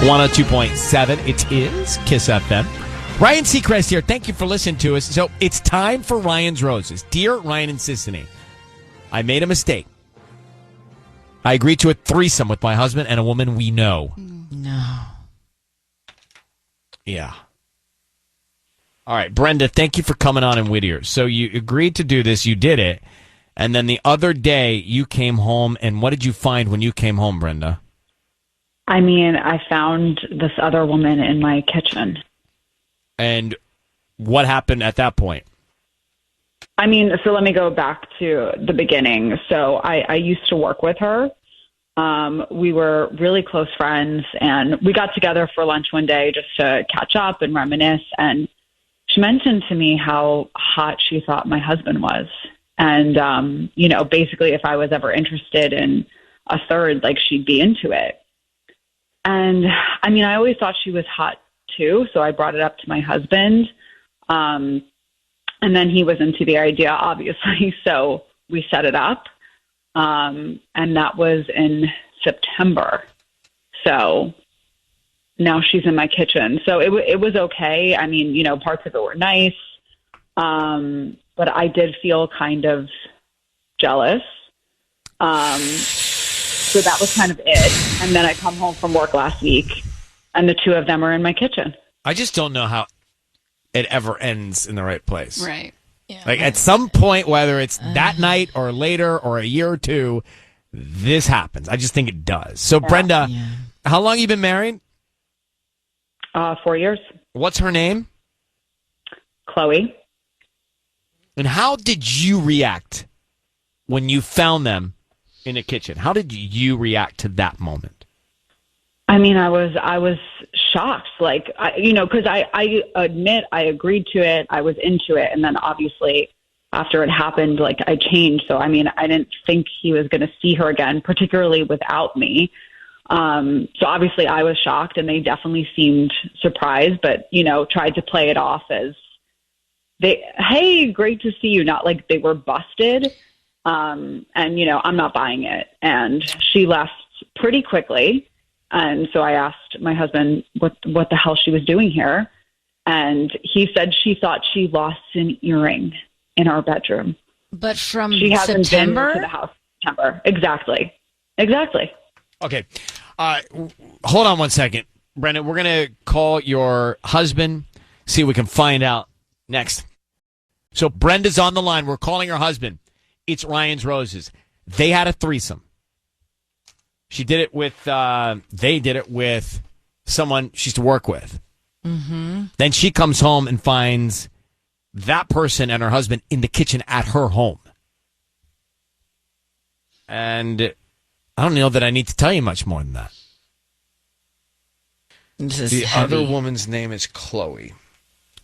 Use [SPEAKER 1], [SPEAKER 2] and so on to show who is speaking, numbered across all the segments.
[SPEAKER 1] 102.7. It is Kiss FM. Ryan Seacrest here. Thank you for listening to us. So it's time for Ryan's Roses. Dear Ryan and Sissany, I made a mistake. I agreed to a threesome with my husband and a woman we know.
[SPEAKER 2] No.
[SPEAKER 1] Yeah. All right, Brenda, thank you for coming on in Whittier. So you agreed to do this. You did it. And then the other day you came home, and what did you find when you came home, Brenda?
[SPEAKER 3] I mean, I found this other woman in my kitchen.
[SPEAKER 1] And what happened at that point?
[SPEAKER 3] I mean, so let me go back to the beginning. So I used to work with her. We were really close friends, and we got together for lunch one day just to catch up and reminisce. And she mentioned to me how hot she thought my husband was. And, basically if I was ever interested in a third, like she'd be into it. And I mean, I always thought she was hot too. So I brought it up to my husband. And then he was into the idea, obviously. So we set it up. And that was in September. So now she's in my kitchen. So it was okay. I mean, parts of it were nice. But I did feel kind of jealous. So that was kind of it. And then I come home from work last week, and the two of them are in my kitchen.
[SPEAKER 1] I just don't know how it ever ends in the right place.
[SPEAKER 2] Right. Yeah.
[SPEAKER 1] Like at some point, whether it's that night or later or a year or two, this happens. I just think it does. So, yeah. Brenda, how long have you been married?
[SPEAKER 3] 4 years.
[SPEAKER 1] What's her name?
[SPEAKER 3] Chloe.
[SPEAKER 1] And how did you react when you found them in the kitchen? How did you react to that moment?
[SPEAKER 3] I mean, I was shocked, like, because I admit I agreed to it. I was into it. And then obviously after it happened, like I changed. So, I mean, I didn't think he was going to see her again, particularly without me. So obviously I was shocked, and they definitely seemed surprised, but, tried to play it off as hey, great to see you. Not like they were busted. And, I'm not buying it. And she left pretty quickly. And so I asked my husband what the hell she was doing here. And he said she thought she lost an earring in our bedroom.
[SPEAKER 2] But from
[SPEAKER 3] she hasn't
[SPEAKER 2] September?
[SPEAKER 3] been to the house in September. Exactly.
[SPEAKER 1] Okay. Hold on one second. Brenda, we're going to call your husband, see if we can find out next. So Brenda's on the line. We're calling her husband. It's Ryan's Roses. They had a threesome. She did it with, they did it with someone she used to work with.
[SPEAKER 2] Mm-hmm. Then
[SPEAKER 1] she comes home and finds that person and her husband in the kitchen at her home. And I don't know that I need to tell you much more than that. The other woman's name is Chloe.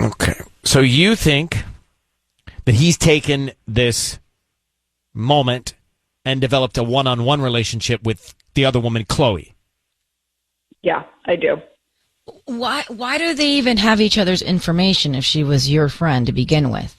[SPEAKER 1] Okay. So you think that he's taken this moment and developed a one-on-one relationship with the other woman, Chloe?
[SPEAKER 3] Yeah, I do.
[SPEAKER 2] Why do they even have each other's information if she was your friend to begin with?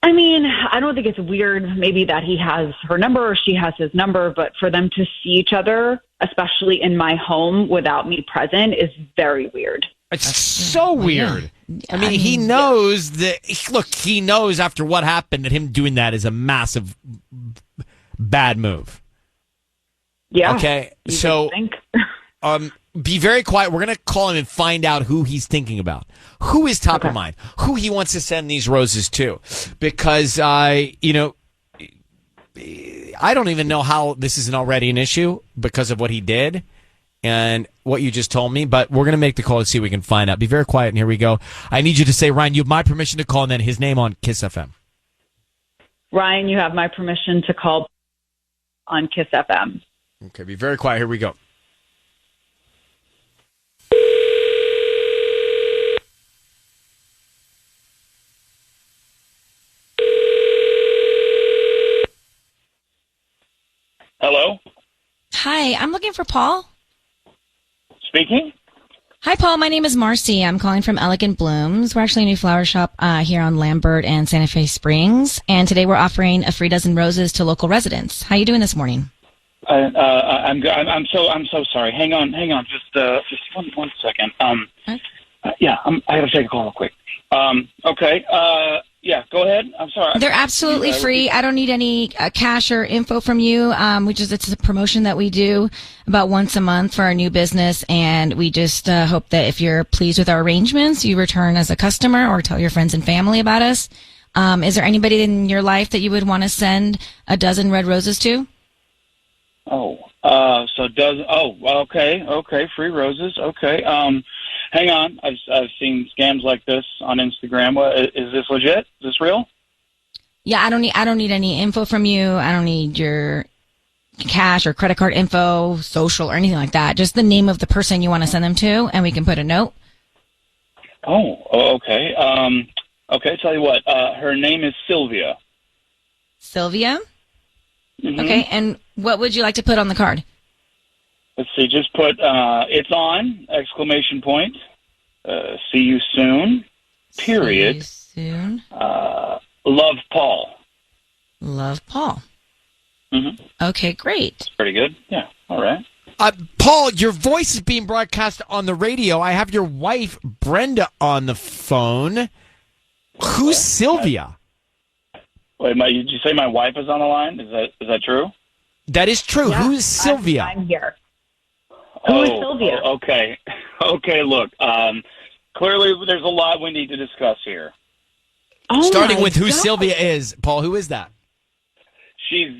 [SPEAKER 3] I mean, I don't think it's weird maybe that he has her number or she has his number, but for them to see each other, especially in my home without me present, is very weird.
[SPEAKER 1] It's so weird. Yeah. I mean, he knows that. Look, he knows after what happened that him doing that is a massive bad move.
[SPEAKER 3] Yeah.
[SPEAKER 1] Okay. So, be very quiet. We're going to call him and find out who he's thinking about, who is top of mind, who he wants to send these roses to, because I don't even know how this isn't already an issue because of what he did and what you just told me, but we're going to make the call to see if we can find out. Be very quiet, and here we go. I need you to say, Ryan, you have my permission to call, and then his name on Kiss FM.
[SPEAKER 3] Ryan, you have my permission to call on Kiss FM.
[SPEAKER 1] Okay, be very quiet. Here we go.
[SPEAKER 4] Hello?
[SPEAKER 2] Hi, I'm looking for Paul.
[SPEAKER 4] Speaking?
[SPEAKER 2] Hi, Paul. My name is Marcy. I'm calling from Elegant Blooms. We're actually a new flower shop here on Lambert and Santa Fe Springs. And today we're offering a free dozen roses to local residents. How you doing this morning?
[SPEAKER 4] I'm so sorry. Hang on. Just one second. Yeah, I gotta take a call real quick. Okay. Yeah, go ahead. I'm sorry.
[SPEAKER 2] They're absolutely free. I don't need any cash or info from you. It's a promotion that we do about once a month for our new business, and we just hope that if you're pleased with our arrangements, you return as a customer or tell your friends and family about us. Is there anybody in your life that you would want to send a dozen red roses to?
[SPEAKER 4] Okay, free roses. Okay. Hang on. I've seen scams like this on Instagram. Is this legit? Is this real?
[SPEAKER 2] Yeah, I don't need any info from you. I don't need your cash or credit card info, social or anything like that. Just the name of the person you want to send them to, and we can put a note.
[SPEAKER 4] Okay. Okay, tell you what. Her name is Sylvia.
[SPEAKER 2] Sylvia?
[SPEAKER 4] Mm-hmm.
[SPEAKER 2] Okay, and what would you like to put on the card?
[SPEAKER 4] Let's see, just put, it's on, exclamation point, see you soon, period.
[SPEAKER 2] See you soon.
[SPEAKER 4] Love, Paul.
[SPEAKER 2] Love, Paul.
[SPEAKER 4] Mm-hmm.
[SPEAKER 2] Okay, great.
[SPEAKER 4] Pretty good. Yeah, all right.
[SPEAKER 1] Paul, your voice is being broadcast on the radio. I have your wife, Brenda, on the phone. Who's Sylvia?
[SPEAKER 4] Wait, did you say my wife is on the line? Is that true?
[SPEAKER 1] That is true.
[SPEAKER 3] Yeah,
[SPEAKER 1] Who's Sylvia?
[SPEAKER 3] I'm here. Who is Sylvia?
[SPEAKER 4] Okay. Okay, look, clearly there's a lot we need to discuss here.
[SPEAKER 1] Starting with who
[SPEAKER 3] God.
[SPEAKER 1] Sylvia is. Paul, who is that?
[SPEAKER 4] She's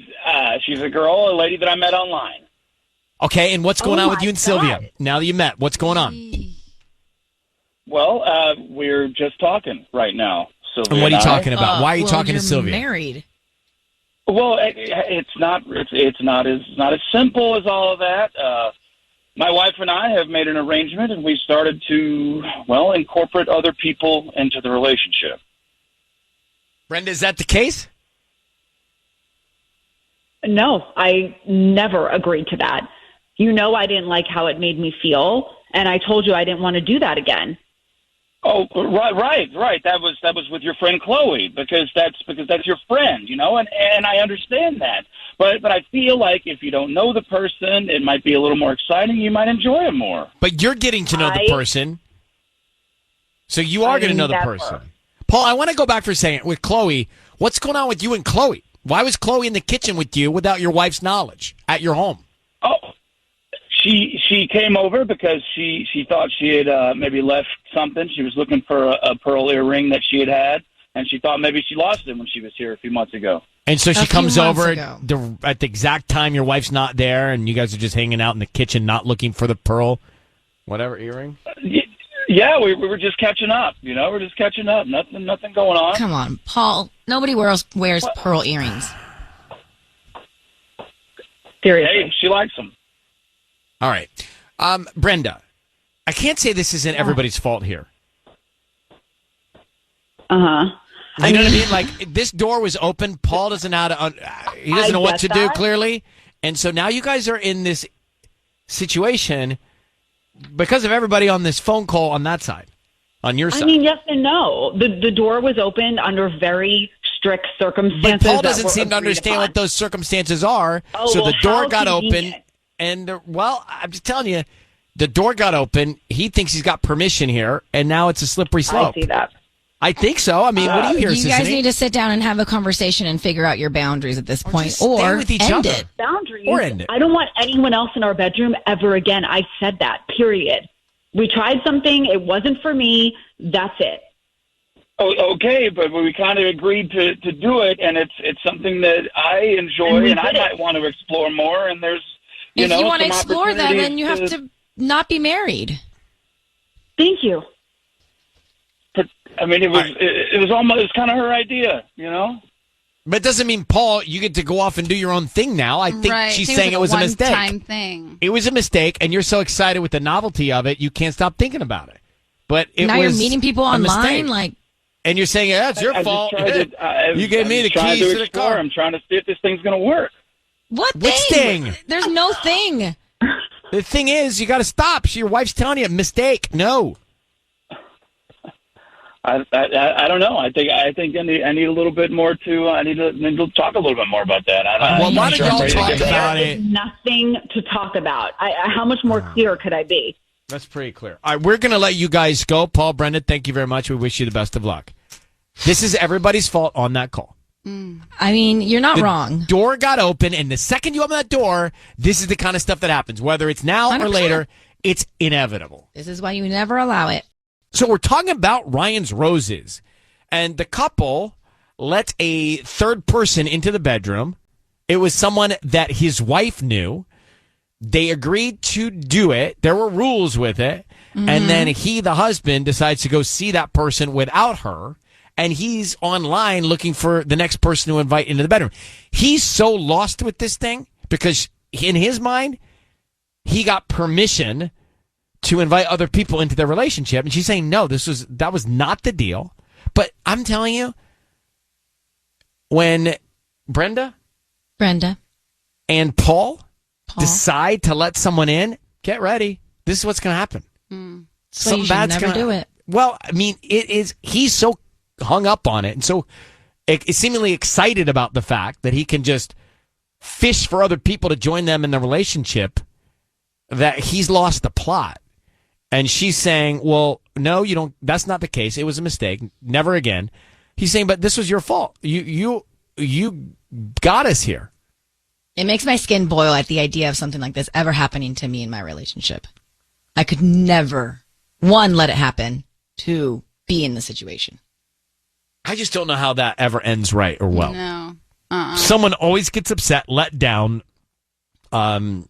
[SPEAKER 4] a girl, a lady that I met online.
[SPEAKER 1] Okay, and what's going on with you and
[SPEAKER 3] God.
[SPEAKER 1] Sylvia? Now that you met, what's going on?
[SPEAKER 4] Well, we're just talking right now, Sylvia.
[SPEAKER 1] And what are you
[SPEAKER 4] and I.
[SPEAKER 1] talking about? Why are you talking to Sylvia?
[SPEAKER 2] Married.
[SPEAKER 4] Well, it's not as simple as all of that. My wife and I have made an arrangement, and we started to incorporate other people into the relationship.
[SPEAKER 1] Brenda, is that the case?
[SPEAKER 3] No, I never agreed to that. You know I didn't like how it made me feel, and I told you I didn't want to do that again.
[SPEAKER 4] Oh, right. That was with your friend Chloe because that's your friend, and I understand that. But I feel like if you don't know the person, it might be a little more exciting. You might enjoy it more.
[SPEAKER 1] But you're getting to know the person, so you are going to know the person. Paul, I want to go back for a second with Chloe. What's going on with you and Chloe? Why was Chloe in the kitchen with you without your wife's knowledge at your home?
[SPEAKER 4] Oh. She came over because she thought she had maybe left something. She was looking for a pearl earring that she had, and she thought maybe she lost it when she was here a few months ago.
[SPEAKER 1] And so she comes over
[SPEAKER 2] ago.
[SPEAKER 1] at the exact time your wife's not there, and you guys are just hanging out in the kitchen, not looking for the pearl, whatever earring.
[SPEAKER 4] Yeah, we were just catching up. We're just catching up. Nothing going on.
[SPEAKER 2] Come on, Paul. Nobody wears pearl earrings.
[SPEAKER 3] Seriously.
[SPEAKER 4] Hey, she likes them.
[SPEAKER 1] All right. Brenda, I can't say this isn't everybody's fault here.
[SPEAKER 3] Uh-huh.
[SPEAKER 1] You know what I mean? Like, this door was open. Paul doesn't know how to, he doesn't know what to do, clearly. And so now you guys are in this situation because of everybody on this phone call on that side, on your side.
[SPEAKER 3] I mean, yes and no. The door was opened under very strict circumstances.
[SPEAKER 1] But Paul doesn't seem to understand what those circumstances are.
[SPEAKER 3] Oh,
[SPEAKER 1] so
[SPEAKER 3] well,
[SPEAKER 1] the door
[SPEAKER 3] how
[SPEAKER 1] got
[SPEAKER 3] convenient.
[SPEAKER 1] open. And, I'm just telling you, the door got open. He thinks he's got permission here, and now it's a slippery slope.
[SPEAKER 3] I see that.
[SPEAKER 1] I think so. I mean, what do you hear,
[SPEAKER 2] You guys
[SPEAKER 1] Sissany?
[SPEAKER 2] need to sit down and have a conversation and figure out your boundaries at this point,
[SPEAKER 1] just stay
[SPEAKER 2] or
[SPEAKER 1] with each
[SPEAKER 2] end
[SPEAKER 1] other.
[SPEAKER 2] it.
[SPEAKER 3] Boundaries.
[SPEAKER 1] Or end it.
[SPEAKER 3] I don't want anyone else in our bedroom ever again. I said that, period. We tried something. It wasn't for me. That's it.
[SPEAKER 4] Oh, okay, but we kind of agreed to do it, and it's something that I enjoy, and I might want to explore more. And there's
[SPEAKER 2] If you want to
[SPEAKER 4] some
[SPEAKER 2] explore that, then
[SPEAKER 4] opportunities
[SPEAKER 2] you have to not be married.
[SPEAKER 3] Thank you.
[SPEAKER 4] But, I mean, it was kind of her idea,
[SPEAKER 1] But it doesn't mean, Paul, you get to go off and do your own thing now. I think she's saying it was a mistake.
[SPEAKER 5] One-time thing.
[SPEAKER 1] It was a mistake, and you're so excited with the novelty of it, you can't stop thinking about it. But it
[SPEAKER 2] Now
[SPEAKER 1] was
[SPEAKER 2] you're meeting people
[SPEAKER 1] a
[SPEAKER 2] online,
[SPEAKER 1] mistake. And you're saying, it's your fault. You gave me the keys to the car.
[SPEAKER 4] I'm trying to see if this thing's going to work.
[SPEAKER 2] what
[SPEAKER 1] Which
[SPEAKER 2] thing?
[SPEAKER 1] thing?
[SPEAKER 2] There's no thing.
[SPEAKER 1] The thing is, you got to stop. Your wife's telling you, mistake. No.
[SPEAKER 4] I don't know. I think I need a little bit more to. I need to talk a little bit more about that.
[SPEAKER 1] Well, why don't y'all talk about
[SPEAKER 3] There
[SPEAKER 1] it?
[SPEAKER 3] is nothing to talk about. How much more clear could I be?
[SPEAKER 1] That's pretty clear. All right, we're going to let you guys go. Paul, Brenda, thank you very much. We wish you the best of luck. This is everybody's fault on that call.
[SPEAKER 2] I mean, you're not wrong.
[SPEAKER 1] Door got open, and the second you open that door, this is the kind of stuff that happens. Whether it's now
[SPEAKER 2] 100%.
[SPEAKER 1] or later, it's inevitable.
[SPEAKER 2] This is why you never allow it.
[SPEAKER 1] So we're talking about Ryan's Roses, and the couple let a third person into the bedroom. It was someone that his wife knew. They agreed to do it. There were rules with it. And then he, the husband, decides to go see that person without her. And he's online looking for the next person to invite into the bedroom. He's so lost with this thing because in his mind, he got permission to invite other people into their relationship. And she's saying, no, that was not the deal. But I'm telling you, when Brenda and Paul decide to let someone in, get ready. This is what's going to happen.
[SPEAKER 2] So
[SPEAKER 1] Something
[SPEAKER 2] you should
[SPEAKER 1] bad's
[SPEAKER 2] never
[SPEAKER 1] going to
[SPEAKER 2] do it.
[SPEAKER 1] Well, I mean, he's so hung up on it and so seemingly excited about the fact that he can just fish for other people to join them in the relationship that he's lost the plot. And she's saying, well, no, you don't. That's not the case. It was a mistake. Never again. He's saying, but this was your fault. You got us here.
[SPEAKER 2] It makes my skin boil at the idea of something like this ever happening to me in my relationship. I could never, one, let it happen, two, be in the situation.
[SPEAKER 1] I just don't know how that ever ends right or well.
[SPEAKER 5] No.
[SPEAKER 1] Someone always gets upset, let down. What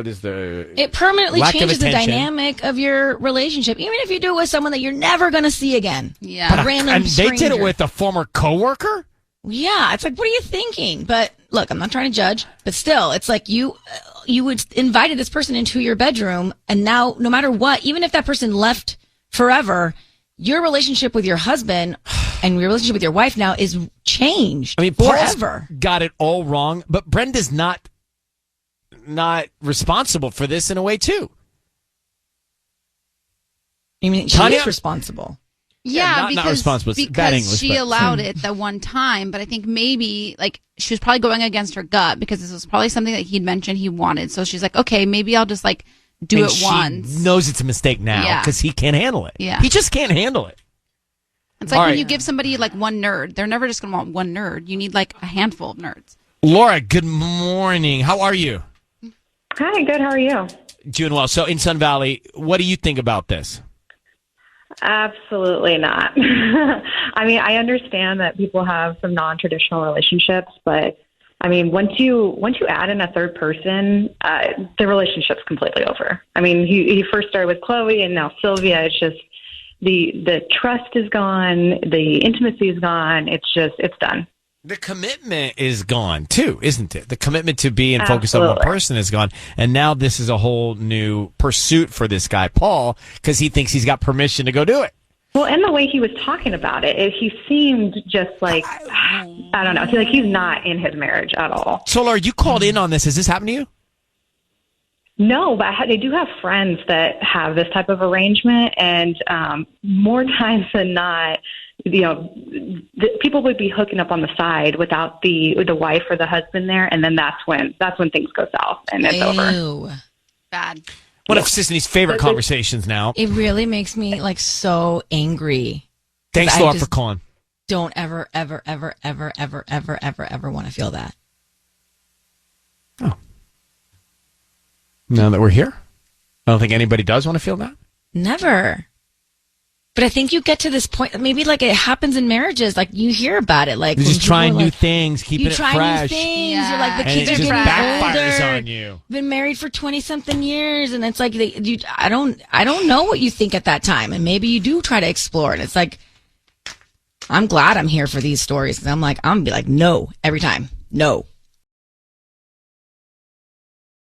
[SPEAKER 1] is the?
[SPEAKER 2] It permanently
[SPEAKER 1] lack of
[SPEAKER 2] changes the
[SPEAKER 1] attention.
[SPEAKER 2] dynamic of your relationship, even if you do it with someone that you're never going to see again.
[SPEAKER 5] Yeah.
[SPEAKER 2] A random
[SPEAKER 1] And they did it
[SPEAKER 2] stranger.
[SPEAKER 1] with a former coworker?
[SPEAKER 2] Yeah, it's like, what are you thinking? But look, I'm not trying to judge, but still, it's like you would invited this person into your bedroom, and now, no matter what, even if that person left forever, your relationship with your husband and your relationship with your wife now is changed.
[SPEAKER 1] I mean, Paul's
[SPEAKER 2] forever.
[SPEAKER 1] got it all wrong, but Brenda's not responsible for this in a way too.
[SPEAKER 2] I mean, she
[SPEAKER 1] Tanya?
[SPEAKER 2] is responsible.
[SPEAKER 5] Yeah,
[SPEAKER 1] not responsible. It's bad
[SPEAKER 5] because
[SPEAKER 1] English,
[SPEAKER 5] she
[SPEAKER 1] but-
[SPEAKER 5] allowed it the one time, but I think maybe she was probably going against her gut because this was probably something that he'd mentioned he wanted. So she's like, okay, maybe I'll just do
[SPEAKER 1] And
[SPEAKER 5] it
[SPEAKER 1] she
[SPEAKER 5] once.
[SPEAKER 1] knows it's a mistake now
[SPEAKER 5] Yeah.
[SPEAKER 1] because he can't handle it.
[SPEAKER 5] Yeah.
[SPEAKER 1] He just can't handle it.
[SPEAKER 5] It's like
[SPEAKER 1] All
[SPEAKER 5] when
[SPEAKER 1] right.
[SPEAKER 5] you give somebody one nerd, they're never just going to want one nerd. You need a handful of nerds.
[SPEAKER 1] Laura, good morning. How are you?
[SPEAKER 3] Hi, good. How are you?
[SPEAKER 1] Doing well. So in Sun Valley, what do you think about this?
[SPEAKER 3] Absolutely not. I mean, I understand that people have some non-traditional relationships, but I mean, once you add in a third person, the relationship's completely over. I mean, he first started with Chloe and now Sylvia. It's just the trust is gone, the intimacy is gone. It's done.
[SPEAKER 1] The commitment is gone too, isn't it? The commitment to be and focus on one
[SPEAKER 3] Absolutely.
[SPEAKER 1] person is gone. And now this is a whole new pursuit for this guy, Paul, because he thinks he's got permission to go do it.
[SPEAKER 3] Well, and the way he was talking about it, he seemed just like, I don't know, he's not in his marriage at all.
[SPEAKER 1] So, Laura, you called in on this. Has this happened to you?
[SPEAKER 3] No, but they do have friends that have this type of arrangement, and more times than not, people would be hooking up on the side without the wife or the husband there, and then that's when things go south and it's over.
[SPEAKER 2] Ew.
[SPEAKER 5] Bad.
[SPEAKER 1] One of Sisney's favorite conversations now.
[SPEAKER 2] It really makes me so angry.
[SPEAKER 1] Thanks,
[SPEAKER 2] I
[SPEAKER 1] Laura,
[SPEAKER 2] just
[SPEAKER 1] for calling.
[SPEAKER 2] Don't ever want to feel that.
[SPEAKER 1] Now that we're here, I don't think anybody does want to feel that.
[SPEAKER 2] Never. But I think you get to this point, maybe it happens in marriages, you hear about it,
[SPEAKER 1] You're
[SPEAKER 2] when
[SPEAKER 1] just
[SPEAKER 2] people
[SPEAKER 1] trying
[SPEAKER 2] are
[SPEAKER 1] new things, keeping
[SPEAKER 2] you
[SPEAKER 1] it
[SPEAKER 2] try
[SPEAKER 1] fresh.
[SPEAKER 2] new things.
[SPEAKER 5] Yeah.
[SPEAKER 2] You're the
[SPEAKER 1] And
[SPEAKER 2] kids
[SPEAKER 1] it
[SPEAKER 2] are
[SPEAKER 1] just
[SPEAKER 2] getting
[SPEAKER 1] backfires
[SPEAKER 2] older.
[SPEAKER 1] on you.
[SPEAKER 2] Been married for 20-something years, and it's I don't know what you think at that time, and maybe you do try to explore it. It's I'm glad I'm here for these stories, because I'm gonna be no every time, no.